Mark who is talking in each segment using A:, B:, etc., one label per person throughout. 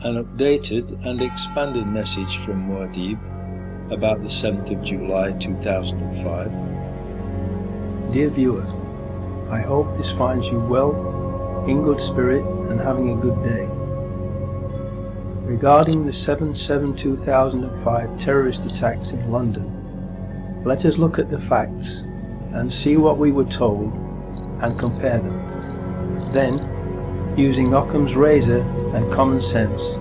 A: an updated and expanded message from Muad'Dib about the 7th of July 2005.
B: Dear viewer, I hope this finds you well, in good spirit and having a good day. Regarding the 7/7/2005 terrorist attacks in London, let us look at the facts and see what we were told and compare them. Then, using Occam's razor and common sense,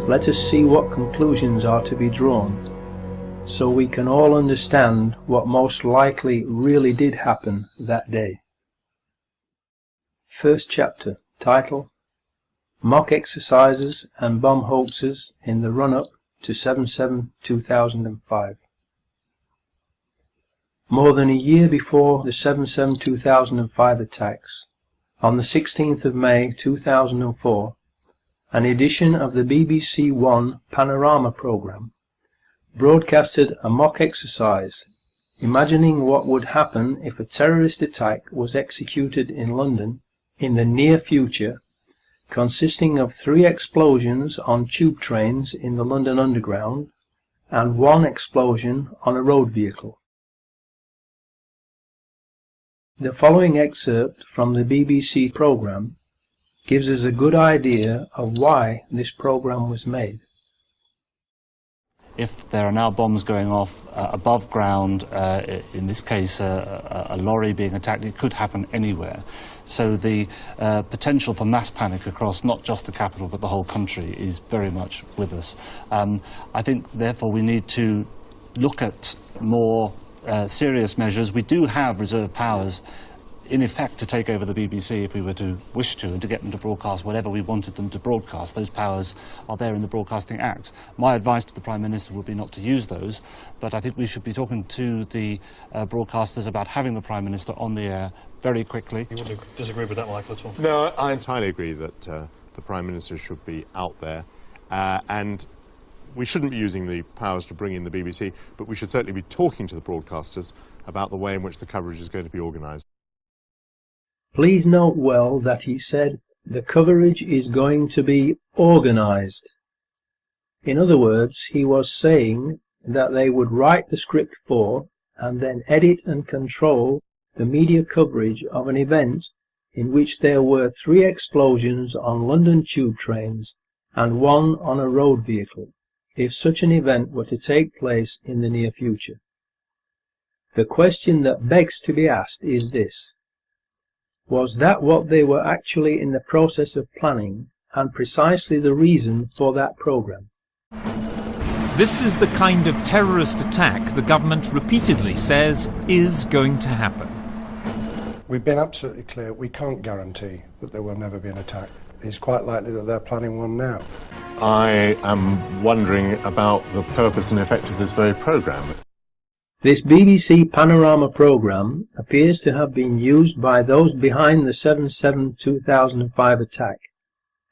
B: let us see what conclusions are to be drawn, so we can all understand what most likely really did happen that day. First chapter, title: Mock Exercises and Bomb Hoaxes in the Run-Up to 7/7/2005. More than a year before the 7/7/2005 attacks, on the 16th of May 2004, an edition of the BBC One Panorama programme broadcasted a mock exercise, imagining what would happen if a terrorist attack was executed in London in the near future, consisting of 3 explosions on tube trains in the London Underground and 1 explosion on a road vehicle. The following excerpt from the BBC programme gives us a good idea of why this programme was made.
C: If there are now bombs going off above ground, in this case a lorry being attacked, it could happen anywhere. So the potential for mass panic across not just the capital but the whole country is very much with us. I think therefore we need to look at more serious measures. We do have reserve powers in effect to take over the BBC if we were to wish to, and to get them to broadcast whatever we wanted them to broadcast. Those powers are there in the Broadcasting Act. My advice to the Prime Minister would be not to use those, but I think we should be talking to the broadcasters about having the Prime Minister on the air very quickly.
D: You wouldn't disagree with that, Michael, at all?
E: No, I entirely agree that the Prime Minister should be out there, and we shouldn't be using the powers to bring in the BBC, but we should certainly be talking to the broadcasters about the way in which the coverage is going to be organised.
B: Please note well that he said the coverage is going to be organised. In other words, he was saying that they would write the script for and then edit and control the media coverage of an event in which there were 3 explosions on London tube trains and 1 on a road vehicle, if such an event were to take place in the near future. The question that begs to be asked is this: was that what they were actually in the process of planning, and precisely the reason for that programme?
F: This is the kind of terrorist attack the government repeatedly says is going to happen.
G: We've been absolutely clear, we can't guarantee that there will never be an attack. It's quite likely that they're planning one now.
E: I am wondering about the purpose and effect of this very programme.
B: This BBC Panorama programme appears to have been used by those behind the 7/7/2005 attack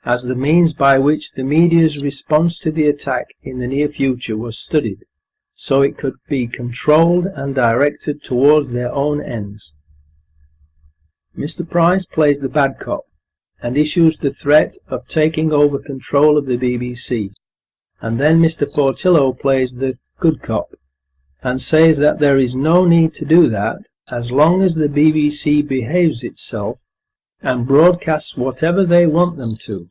B: as the means by which the media's response to the attack in the near future was studied, so it could be controlled and directed towards their own ends. Mr. Price plays the bad cop and issues the threat of taking over control of the BBC, and then Mr. Portillo plays the good cop and says that there is no need to do that as long as the BBC behaves itself and broadcasts whatever they want them to.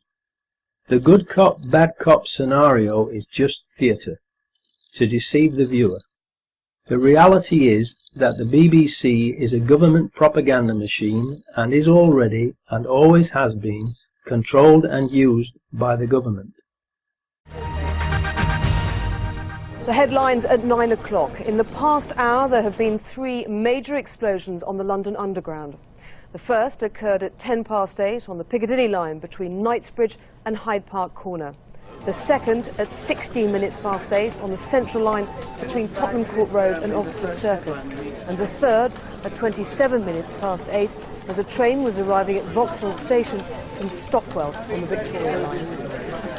B: The good cop, bad cop scenario is just theatre, to deceive the viewer. The reality is that the BBC is a government propaganda machine and is already, and always has been, controlled and used by the government.
H: The headlines at 9 o'clock. In the past hour, there have been 3 major explosions on the London Underground. The first occurred at 8:10 on the Piccadilly line between Knightsbridge and Hyde Park Corner. The second at 8:16 on the Central line between Tottenham Court Road and Oxford Circus. And the third at 8:27 as a train was arriving at Vauxhall Station from Stockwell on the Victoria line.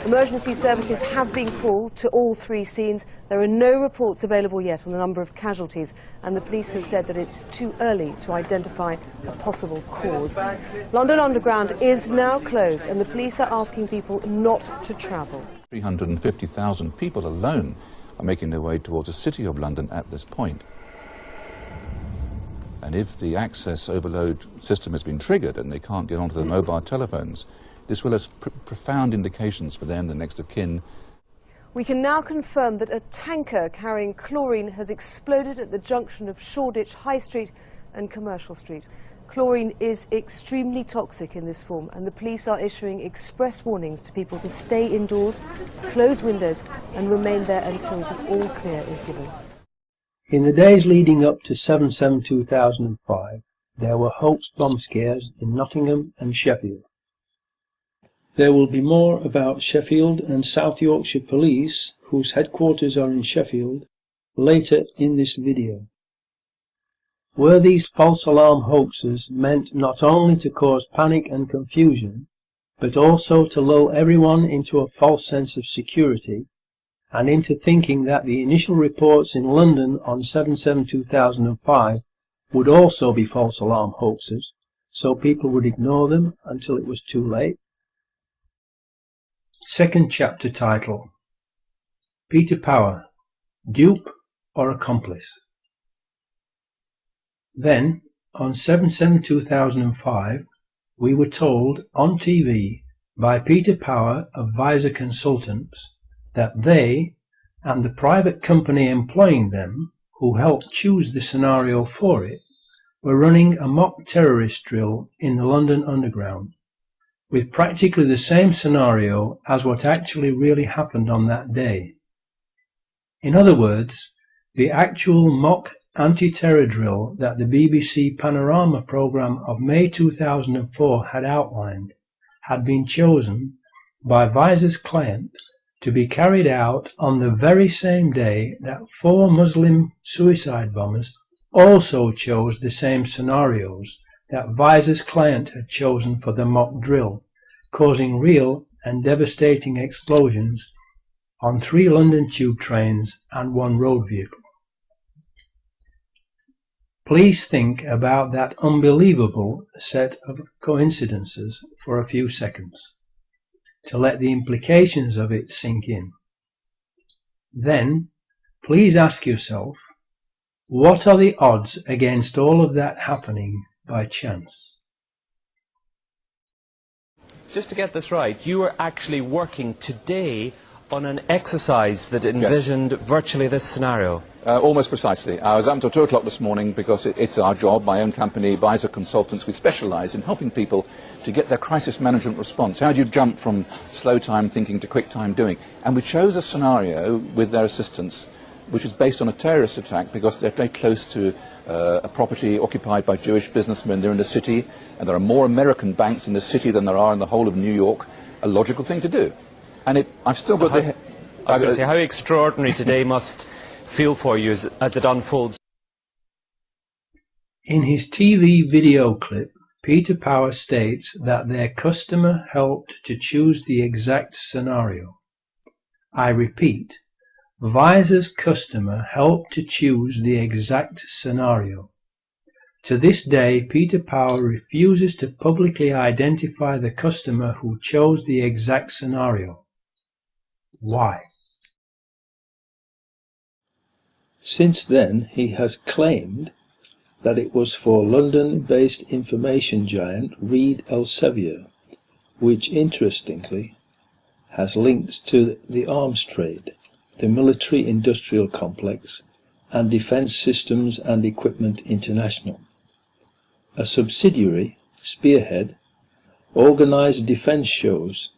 H: Emergency services have been called to all three scenes. There are no reports available yet on the number of casualties, and the police have said that it's too early to identify a possible cause. London Underground is now closed, and the police are asking people not to travel.
I: 350,000 people alone are making their way towards the City of London at this point. And if the access overload system has been triggered and they can't get onto their mobile telephones, this will have profound implications for them, the next of kin.
H: We can now confirm that a tanker carrying chlorine has exploded at the junction of Shoreditch High Street and Commercial Street. Chlorine is extremely toxic in this form, and the police are issuing express warnings to people to stay indoors, close windows and remain there until the all clear is given.
B: In the days leading up to 7/7/2005, there were hoax bomb scares in Nottingham and Sheffield.
A: There will be more about Sheffield and South Yorkshire Police, whose headquarters are in Sheffield, later in this video.
B: Were these false alarm hoaxes meant not only to cause panic and confusion, but also to lull everyone into a false sense of security, and into thinking that the initial reports in London on 7/7/2005 would also be false alarm hoaxes, so people would ignore them until it was too late? Second chapter title: Peter Power, Dupe or Accomplice? Then, on 7/7/2005, we were told on TV by Peter Power of Visor Consultants that they, and the private company employing them, who helped choose the scenario for it, were running a mock terrorist drill in the London Underground, with practically the same scenario as what actually really happened on that day. In other words, the actual mock anti-terror drill that the BBC Panorama programme of May 2004 had outlined had been chosen by Visor's client to be carried out on the very same day that 4 Muslim suicide bombers also chose the same scenarios that Visor's client had chosen for the mock drill, causing real and devastating explosions on 3 London tube trains and 1 road vehicle. Please think about that unbelievable set of coincidences for a few seconds, to let the implications of it sink in. Then, please ask yourself, what are the odds against all of that happening by chance?
J: Just to get this right, you were actually working today on an exercise that envisioned virtually this scenario.
I: Almost precisely. I was up until 2 o'clock this morning because it's our job, my own company, Visor Consultants. We specialise in helping people to get their crisis management response. How do you jump from slow time thinking to quick time doing? And we chose a scenario with their assistance which is based on a terrorist attack because they're very close to a property occupied by Jewish businessmen. They're in the city, and there are more American banks in the city than there are in the whole of New York. A logical thing to do. And I've still got the...
J: I was going to say, how extraordinary today must feel for you as it unfolds.
B: In his TV video clip, Peter Power states that their customer helped to choose the exact scenario. I repeat, Visor's customer helped to choose the exact scenario. To this day, Peter Power refuses to publicly identify the customer who chose the exact scenario. Why?
A: Since then, he has claimed that it was for London-based information giant Reed Elsevier, which interestingly has links to the arms trade, the military-industrial complex, and Defence Systems and Equipment International. A subsidiary, Spearhead, organised defence shows,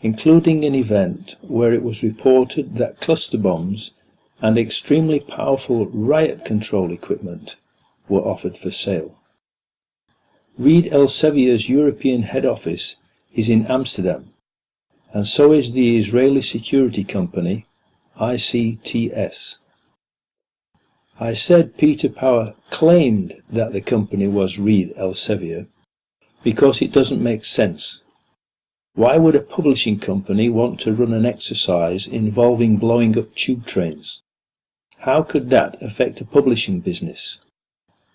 A: including an event where it was reported that cluster bombs and extremely powerful riot control equipment were offered for sale. Reed Elsevier's European head office is in Amsterdam, and so is the Israeli security company ICTS. I said Peter Power claimed that the company was Reed Elsevier because it doesn't make sense. Why would a publishing company want to run an exercise involving blowing up tube trains? How could that affect a publishing business?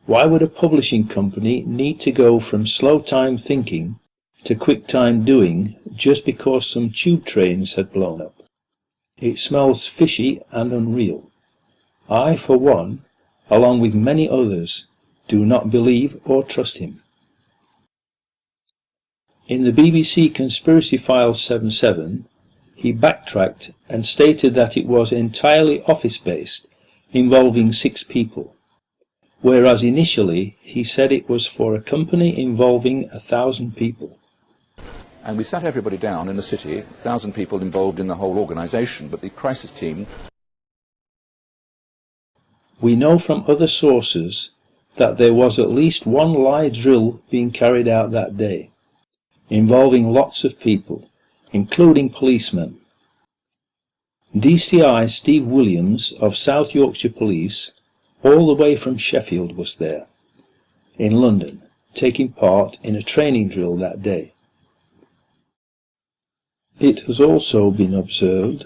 A: Why would a publishing company need to go from slow time thinking to quick time doing just because some tube trains had blown up? It smells fishy and unreal. I, for one, along with many others, do not believe or trust him. In the BBC Conspiracy Files 77, he backtracked and stated that it was entirely office-based, involving 6 people, whereas initially he said it was for a company involving 1,000 people.
I: And we sat everybody down in the city, 1,000 people involved in the whole organisation, but the crisis team...
A: We know from other sources that there was at least one lie drill being carried out that day, involving lots of people, including policemen. DCI Steve Williams of South Yorkshire Police, all the way from Sheffield, was there, in London, taking part in a training drill that day. It has also been observed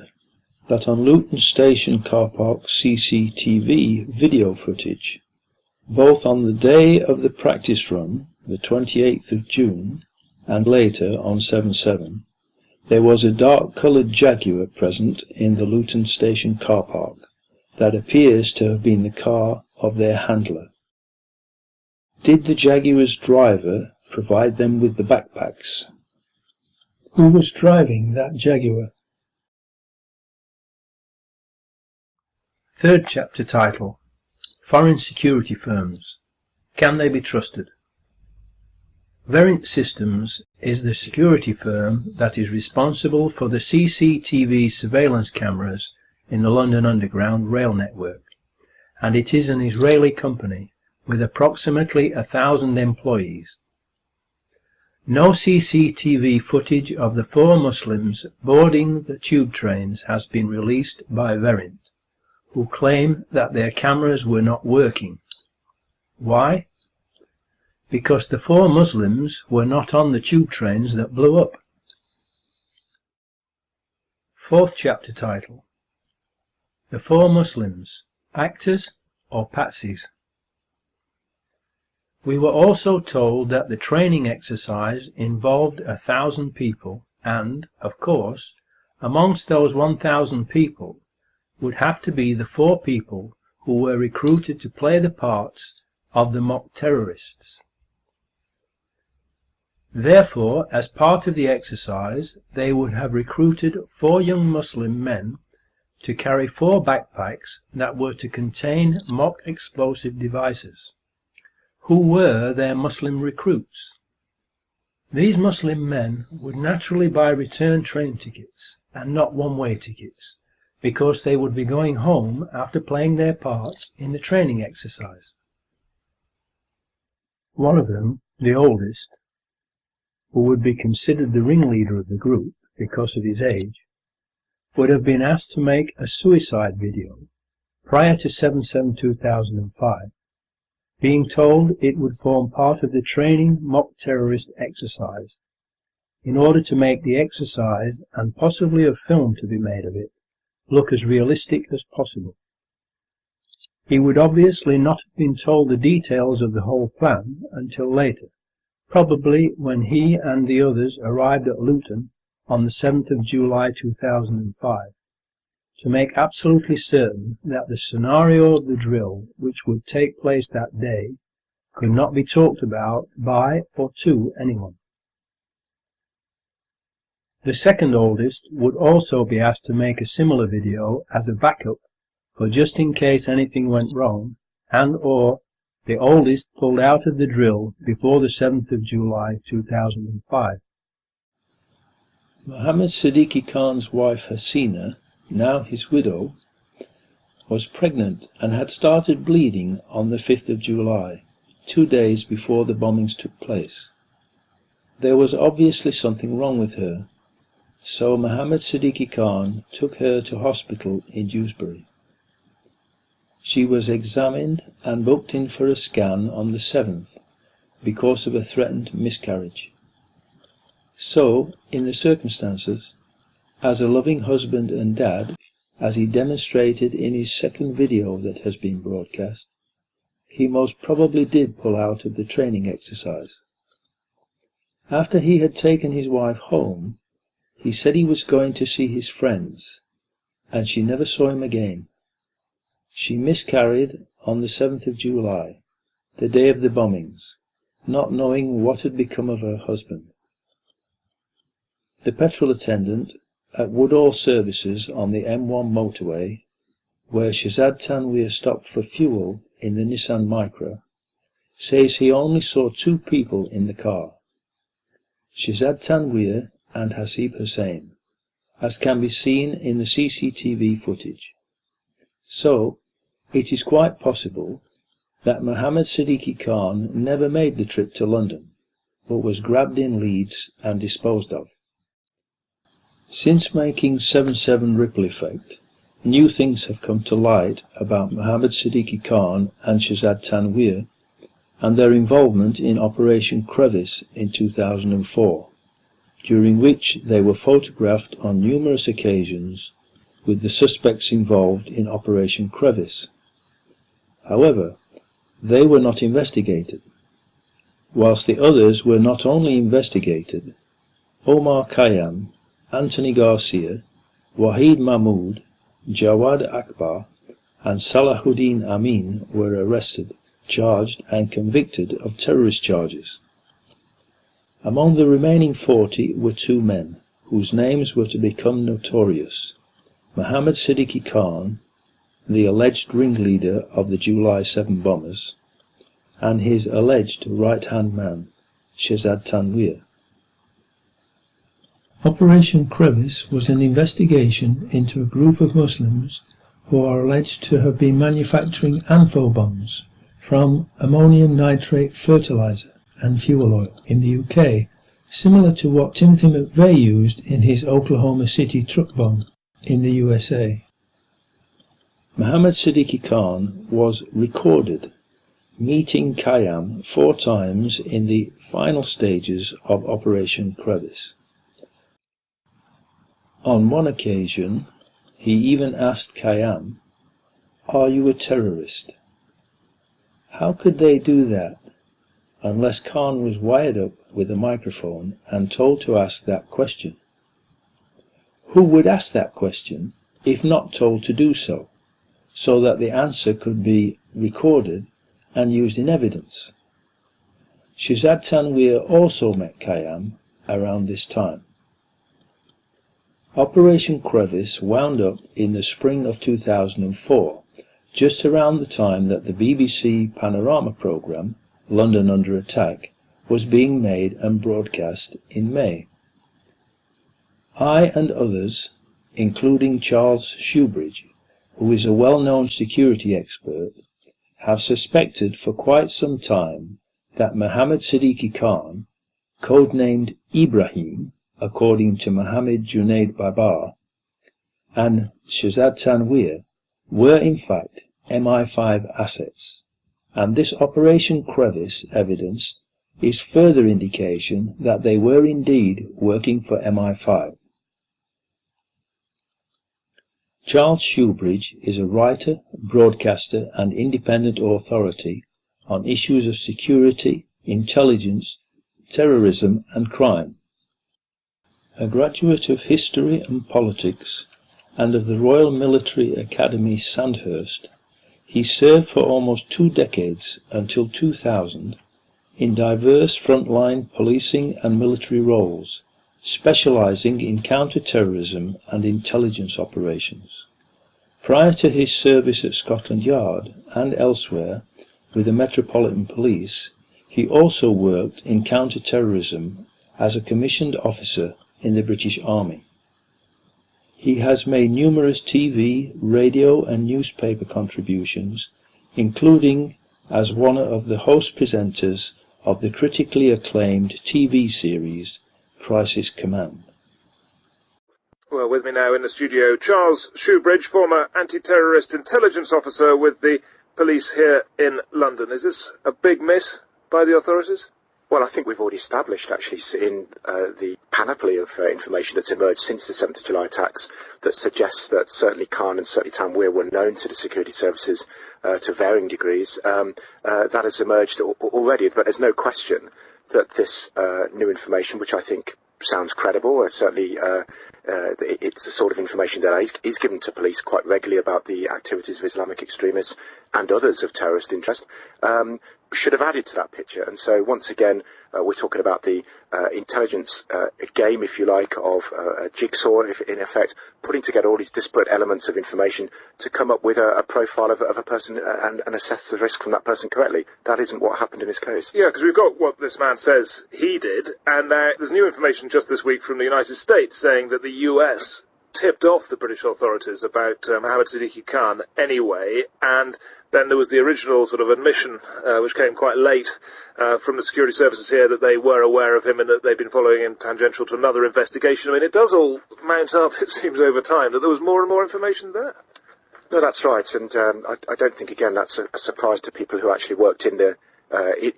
A: that on Luton Station car park CCTV video footage, both on the day of the practice run, the 28th of June, and later on 7/7, there was a dark-coloured Jaguar present in the Luton Station car park that appears to have been the car of their handler. Did the Jaguar's driver provide them with the backpacks? Who was driving that Jaguar?
B: Third chapter title: Foreign Security Firms. Can they be trusted? Verint Systems is the security firm that is responsible for the CCTV surveillance cameras in the London Underground rail network, and it is an Israeli company with approximately 1,000 employees. No CCTV footage of the 4 Muslims boarding the tube trains has been released by Verint, who claim that their cameras were not working. Why? Because the 4 Muslims were not on the tube trains that blew up. Fourth chapter title: The 4 Muslims, actors or patsies? We were also told that the training exercise involved 1,000 people and, of course, amongst those 1,000 people would have to be the 4 people who were recruited to play the parts of the mock terrorists. Therefore, as part of the exercise, they would have recruited 4 young Muslim men to carry 4 backpacks that were to contain mock explosive devices. Who were their Muslim recruits? These Muslim men would naturally buy return train tickets and not one-way tickets, because they would be going home after playing their parts in the training exercise. One of them, the oldest, who would be considered the ringleader of the group because of his age, would have been asked to make a suicide video prior to 7/7/2005, being told it would form part of the training mock terrorist exercise, in order to make the exercise, and possibly a film to be made of it, look as realistic as possible. He would obviously not have been told the details of the whole plan until later, probably when he and the others arrived at Luton on the 7th of July 2005, to make absolutely certain that the scenario of the drill which would take place that day could not be talked about by or to anyone. The second oldest would also be asked to make a similar video as a backup for just in case anything went wrong, and or the oldest pulled out of the drill before the 7th of July 2005.
A: Mohammed Siddiqui Khan's wife Hasina, now his widow, was pregnant and had started bleeding on the 5th of July, 2 days before the bombings took place. There was obviously something wrong with her, so Mohammed Siddiqui Khan took her to hospital in Dewsbury. She was examined and booked in for a scan on the 7th because of a threatened miscarriage. So, in the circumstances, as a loving husband and dad, as he demonstrated in his second video that has been broadcast, he most probably did pull out of the training exercise. After he had taken his wife home, he said he was going to see his friends, and she never saw him again. She miscarried on the 7th of July, the day of the bombings, not knowing what had become of her husband. The petrol attendant at Woodall Services on the M1 motorway, where Shazad Tanweer stopped for fuel in the Nissan Micra, says he only saw two people in the car, Shazad Tanweer and Hasib Hussain, as can be seen in the CCTV footage. So, it is quite possible that Mohammed Siddiqui Khan never made the trip to London, but was grabbed in Leeds and disposed of. Since making 7/7 Ripple Effect, new things have come to light about Mohammed Siddiqui Khan and Shazad Tanweer and their involvement in Operation Crevice in 2004, during which they were photographed on numerous occasions with the suspects involved in Operation Crevice. However, they were not investigated. Whilst the others were not only investigated, Omar Khayyam, Anthony Garcia, Wahid Mahmood, Jawad Akbar and Salahuddin Amin were arrested, charged and convicted of terrorist charges. Among the remaining 40 were two men, whose names were to become notorious: Mohammed Siddiqui Khan, the alleged ringleader of the July 7 bombers, and his alleged right-hand man, Shazad Tanweer. Operation Crevice was an investigation into a group of Muslims who are alleged to have been manufacturing ANFO bombs from ammonium nitrate fertilizer and fuel oil in the UK, similar to what Timothy McVeigh used in his Oklahoma City truck bomb in the USA. Mohammed Siddiqui Khan was recorded meeting Khayyam 4 times in the final stages of Operation Crevice. On one occasion, he even asked Khayyam, "Are you a terrorist?" How could they do that, unless Khan was wired up with a microphone and told to ask that question? Who would ask that question if not told to do so that the answer could be recorded and used in evidence? Shazad Tanweer also met Khayyam around this time. Operation Crevice wound up in the spring of 2004, just around the time that the BBC Panorama programme, London Under Attack, was being made and broadcast in May. I and others, including Charles Shoebridge, who is a well-known security expert, have suspected for quite some time that Mohammed Siddiqui Khan, codenamed Ibrahim, according to Mohammed Junaid Babar, and Shazad Tanweer were in fact MI5 assets, and this Operation Crevice evidence is further indication that they were indeed working for MI5. Charles Shoebridge is a writer, broadcaster and independent authority on issues of security, intelligence, terrorism and crime. A graduate of history and politics and of the Royal Military Academy Sandhurst, he served for almost 2 decades until 2000 in diverse frontline policing and military roles, specializing in counter-terrorism and intelligence operations. Prior to his service at Scotland Yard and elsewhere with the Metropolitan Police, he also worked in counter-terrorism as a commissioned officer in the British Army. He has made numerous TV, radio and newspaper contributions, including as one of the host presenters of the critically acclaimed TV series Crisis Command.
K: Well, with me now in the studio, Charles Shoebridge, former anti-terrorist intelligence officer with the police here in London. Is this a big miss by the authorities?
L: Well, I think we've already established, actually, in the panoply of information that's emerged since the 7th of July attacks that suggests that certainly Khan and certainly Tanweer were known to the security services to varying degrees. That has emerged already, but there's no question that this new information, which I think sounds credible, certainly it's the sort of information that is given to police quite regularly about the activities of Islamic extremists and others of terrorist interest, should have added to that picture. And so once again, we're talking about the intelligence game, if you like, of a jigsaw, in effect, putting together all these disparate elements of information to come up with a profile of a person and assess the risk from that person correctly. That isn't what happened in this case.
K: Yeah, because we've got what this man says he did, and there's new information just this week from the United States saying that the US tipped off the British authorities about Mohammed Siddiqui Khan anyway, and then there was the original sort of admission, which came quite late, from the security services here, that they were aware of him and that they'd been following him tangential to another investigation. I mean, it does all mount up, it seems, over time, that there was more and more information there.
L: No, that's right, and I don't think, again, that's a surprise to people who actually worked in the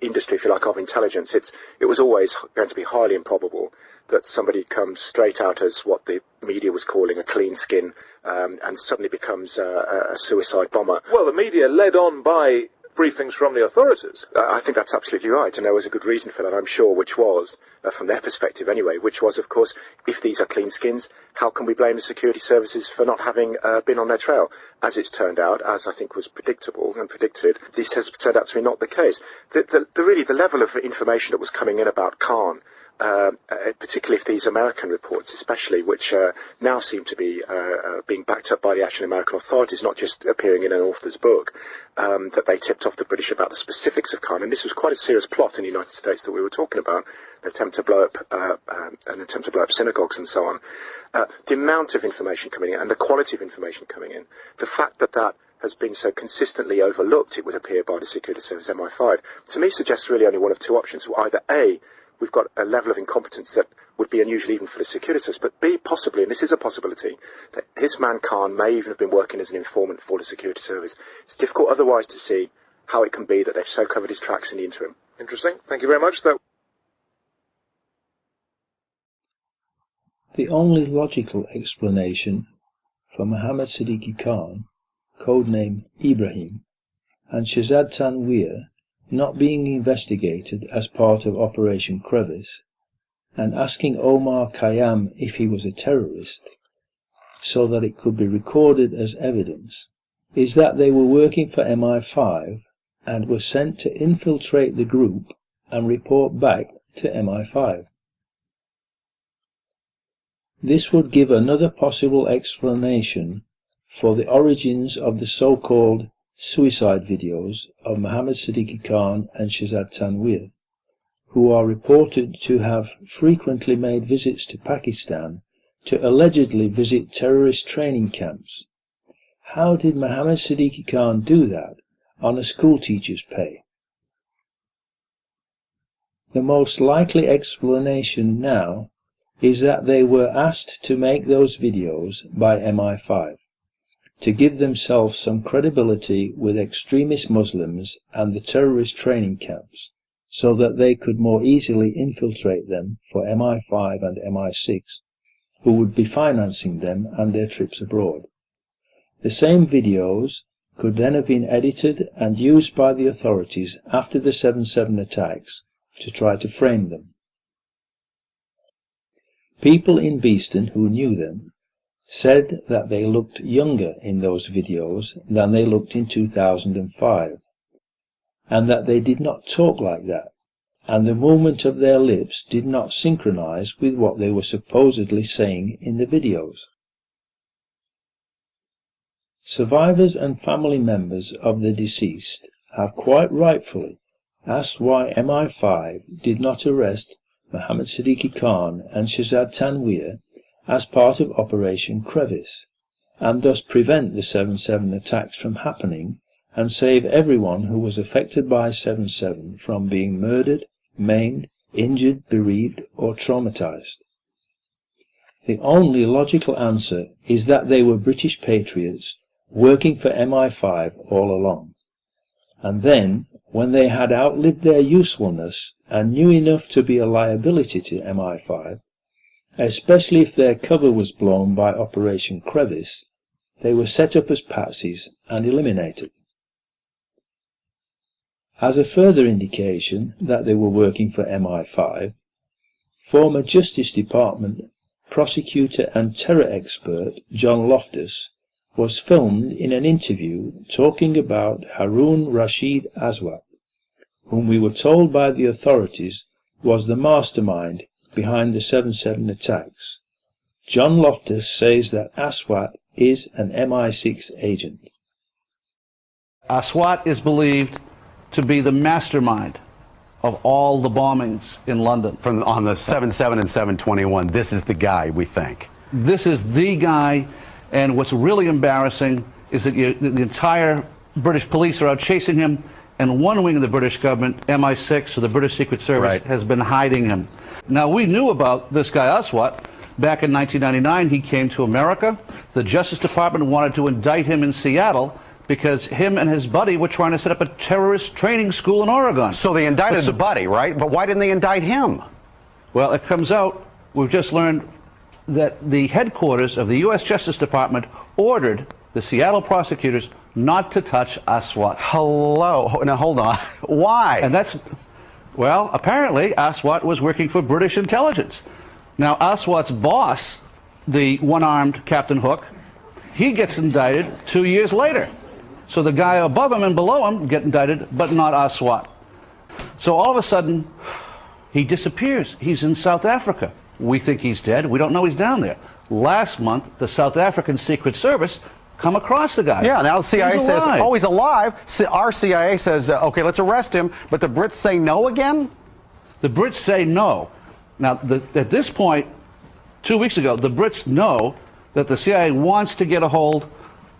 L: industry, if you like, of intelligence. It was always going to be highly improbable that somebody comes straight out as what the media was calling a clean skin and suddenly becomes a suicide bomber.
K: Well, the media led on by briefings from the authorities.
L: I think that's absolutely right, and there was a good reason for that, I'm sure, which was, from their perspective anyway, which was, of course, if these are clean skins, how can we blame the security services for not having been on their trail? As it's turned out, as I think was predictable and predicted, this has turned out to be not the case. Really, the level of information that was coming in about Khan, particularly if these American reports especially, which now seem to be being backed up by the actual American authorities, not just appearing in an author's book, that they tipped off the British about the specifics of Khan. And this was quite a serious plot in the United States that we were talking about, an attempt to blow up synagogues and so on. The amount of information coming in and the quality of information coming in, the fact that that has been so consistently overlooked, it would appear, by the security service MI5, to me suggests really only one of two options. Either A, we've got a level of incompetence that would be unusual even for the security service, but B, possibly, and this is a possibility, that his man Khan may even have been working as an informant for the security service. It's difficult otherwise to see how it can be that they've so covered his tracks in the interim.
K: Interesting. Thank you very much.
A: The only logical explanation for Mohammed Siddiqui Khan, codename Ibrahim, and Shahzad Tanweer not being investigated as part of Operation Crevice, and asking Omar Khayyam if he was a terrorist, so that it could be recorded as evidence, is that they were working for MI5 and were sent to infiltrate the group and report back to MI5. This would give another possible explanation for the origins of the so-called suicide videos of Mohammed Siddiqui Khan and Shahzad Tanweer, who are reported to have frequently made visits to Pakistan to allegedly visit terrorist training camps. How did Mohammed Siddiqui Khan do that on a schoolteacher's pay? The most likely explanation now is that they were asked to make those videos by MI5 to give themselves some credibility with extremist Muslims and the terrorist training camps, so that they could more easily infiltrate them for MI5 and MI6, who would be financing them and their trips abroad. The same videos could then have been edited and used by the authorities after the 7/7 attacks to try to frame them. People in Beeston who knew them said that they looked younger in those videos than they looked in 2005, and that they did not talk like that, and the movement of their lips did not synchronize with what they were supposedly saying in the videos. Survivors and family members of the deceased have quite rightfully asked why MI5 did not arrest Mohammed Siddiqui Khan and Shahzad Tanweer as part of Operation Crevice, and thus prevent the 7/7 attacks from happening and save everyone who was affected by 7/7 from being murdered, maimed, injured, bereaved, or traumatized. The only logical answer is that they were British patriots working for MI5 all along, and then, when they had outlived their usefulness and knew enough to be a liability to MI5, especially if their cover was blown by Operation Crevice, they were set up as patsies and eliminated. As a further indication that they were working for MI5, former Justice Department prosecutor and terror expert John Loftus was filmed in an interview talking about Harun Rashid Aswat, whom we were told by the authorities was the mastermind behind the 7/7 attacks. John Loftus says that Aswat is an MI6 agent.
M: Aswat is believed to be the mastermind of all the bombings in London.
N: On the 7/7 and 7/21, this is the guy, we think.
M: This is the guy, and what's really embarrassing is that the entire British police are out chasing him, and one wing of the British government, MI6, or the British Secret Service, has been hiding him. Now, we knew about this guy Aswat. Back in 1999, he came to America. The Justice Department wanted to indict him in Seattle because him and his buddy were trying to set up a terrorist training school in Oregon.
N: So they indicted the buddy, right? But why didn't they indict him?
M: Well, it comes out, we've just learned that the headquarters of the U.S. Justice Department ordered the Seattle prosecutors not to touch Aswat.
N: Hello. Now, hold on. Why?
M: And that's, well, apparently Aswat was working for British intelligence. Now, Aswat's boss, the one-armed Captain Hook, he gets indicted 2 years later. So the guy above him and below him get indicted, but not Aswat. So all of a sudden, he disappears. He's in South Africa. We think he's dead. We don't know he's down there. Last month, the South African Secret Service come across the guy.
N: Yeah, now the CIA says, oh, he's alive. Our CIA says, okay, let's arrest him. But the Brits say no again?
M: The Brits say no. Now, at this point, 2 weeks ago, the Brits know that the CIA wants to get a hold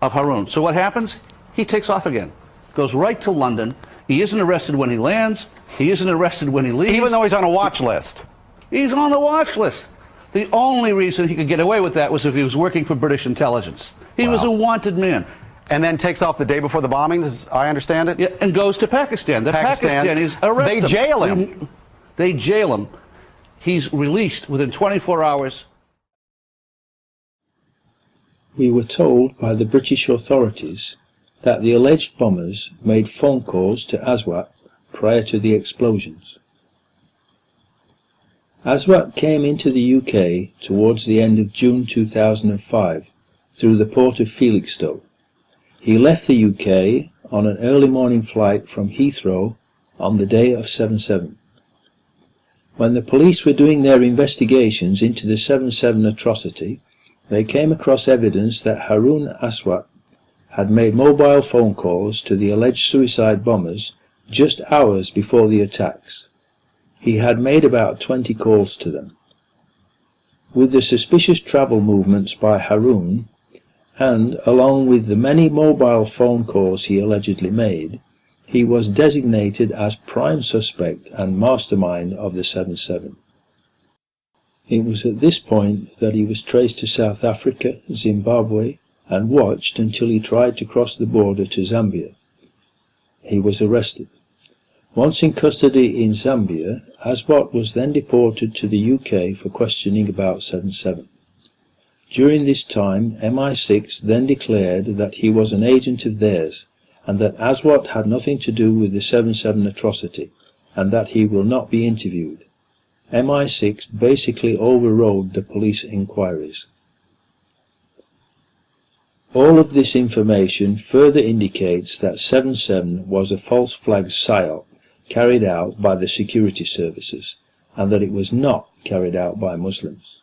M: of Harun. So what happens? He takes off again, goes right to London. He isn't arrested when he lands. He isn't arrested when he leaves.
N: Even though he's on a watch list.
M: He's on the watch list. The only reason he could get away with that was if he was working for British intelligence. He was a wanted man.
N: And then takes off the day before the bombings, as I understand it?
M: Yeah, and goes to Pakistan. The Pakistanis arrest him.
N: They jail him.
M: They jail him. He's released within 24 hours.
A: We were told by the British authorities that the alleged bombers made phone calls to Aswat prior to the explosions. Aswat came into the UK towards the end of June 2005 through the port of Felixstowe. He left the UK on an early morning flight from Heathrow on the day of 7/7. When the police were doing their investigations into the 7/7 atrocity, they came across evidence that Harun Aswat had made mobile phone calls to the alleged suicide bombers just hours before the attacks. He had made about 20 calls to them. With the suspicious travel movements by Harun, and along with the many mobile phone calls he allegedly made, he was designated as prime suspect and mastermind of the 7/7. It was at this point that he was traced to South Africa, Zimbabwe, and watched until he tried to cross the border to Zambia. He was arrested. Once in custody in Zambia, Aswat was then deported to the UK for questioning about 7/7. During this time, MI6 then declared that he was an agent of theirs, and that Aswat had nothing to do with the 7/7 atrocity, and that he will not be interviewed. MI6 basically overrode the police inquiries. All of this information further indicates that 7/7 was a false flag psyop carried out by the security services, and that it was not carried out by Muslims.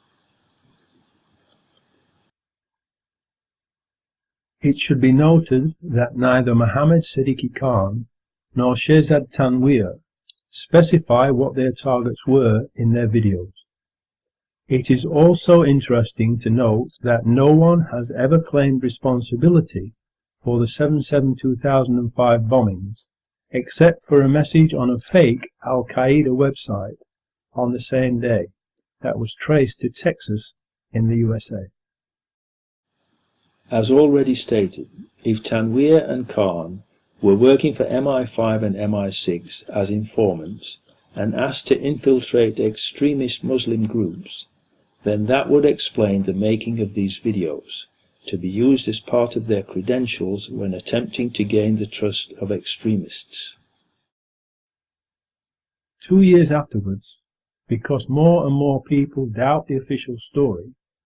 B: It should be noted that neither Mohammed Siddiqui Khan nor Shehzad Tanweer specify what their targets were in their videos. It is also interesting to note that no one has ever claimed responsibility for the 7/7/2005 bombings, except for a message on a fake Al-Qaeda website on the same day that was traced to Texas in the USA.
A: As already stated, if Tanweer and Khan were working for MI5 and MI6 as informants and asked to infiltrate extremist Muslim groups, then that would explain the making of these videos, to be used as part of their credentials when attempting to gain the trust of extremists.
B: 2 years afterwards, because more and more people doubt the official story,